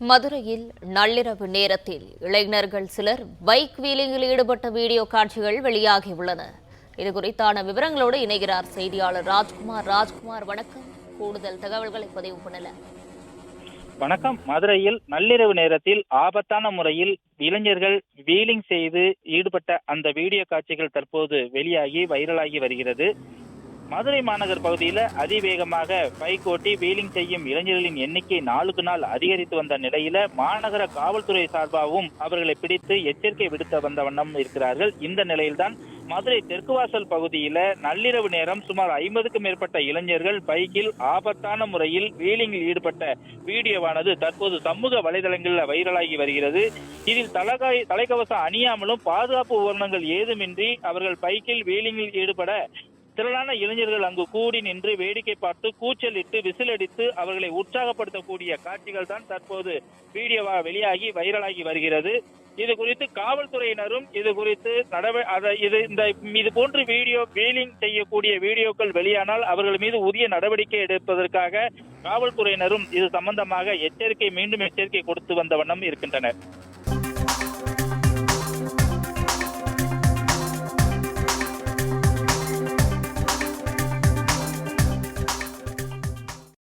மதுரையில் நள்ளிரவு நேரத்தில் இளைஞர்கள் சிலர் பைக் வீலிங்கில் ஈடுபட்ட வீடியோ காட்சிகள் வெளியாகியுள்ளன. இதுகுறித்தான விவரங்களோடு இணைகிறார் செய்தியாளர் ராஜ்குமார். வணக்கம். கூடுதல் தகவல்களை பதிவு பண்ணலாம். வணக்கம். மதுரையில் நள்ளிரவு நேரத்தில் ஆபத்தான முறையில் இளைஞர்கள் வீலிங் செய்து ஈடுபட்ட அந்த வீடியோ காட்சிகள் தற்போது வெளியாகி வைரலாகி வருகிறது. மதுரை மாநகர் பகுதியில் அதிவேகமாக பைக் ஓட்டி வீலிங் செய்யும் இளைஞர்களின் எண்ணிக்கை நாளுக்கு நாள் அதிகரித்து வந்த நிலையில மாநகர காவல்துறை சார்பாகவும் அவர்களை பிடித்து எச்சரிக்கை விடுத்த வந்த வண்ணம் இருக்கிறார்கள். இந்த நிலையில்தான் மதுரை தெற்கு வாசல் பகுதியில நள்ளிரவு நேரம் சுமார் 50க்கும் மேற்பட்ட இளைஞர்கள் பைக்கில் ஆபத்தான முறையில் வீலிங்கில் ஈடுபட்ட வீடியோவானது தற்போது சமூக வலைதளங்களில் வைரலாகி வருகிறது. இதில் தலைக்கவசம் அணியாமலும் பாதுகாப்பு உபகரணங்கள் ஏதுமின்றி அவர்கள் பைக்கில் வீலிங்கில் ஈடுபட திரளான இளைஞர்கள் அங்கு கூடி நின்று வேடிக்கை பார்த்து கூச்சலிட்டு விசிலடித்து அவர்களை உற்சாகப்படுத்தக்கூடிய காட்சிகள் தான் தற்போது வீடியோவா வெளியாகி வைரலாகி வருகிறது. இது குறித்து காவல்துறையினரும் இது குறித்து இது போன்று வீடியோ வீலிங் செய்யக்கூடிய வீடியோக்கள் வெளியானால் அவர்கள் மீது உரிய நடவடிக்கை எடுப்பதற்காக காவல்துறையினரும் இது சம்பந்தமாக மீண்டும் எச்சரிக்கை கொடுத்து வந்த வண்ணம் இருக்கின்றனர்.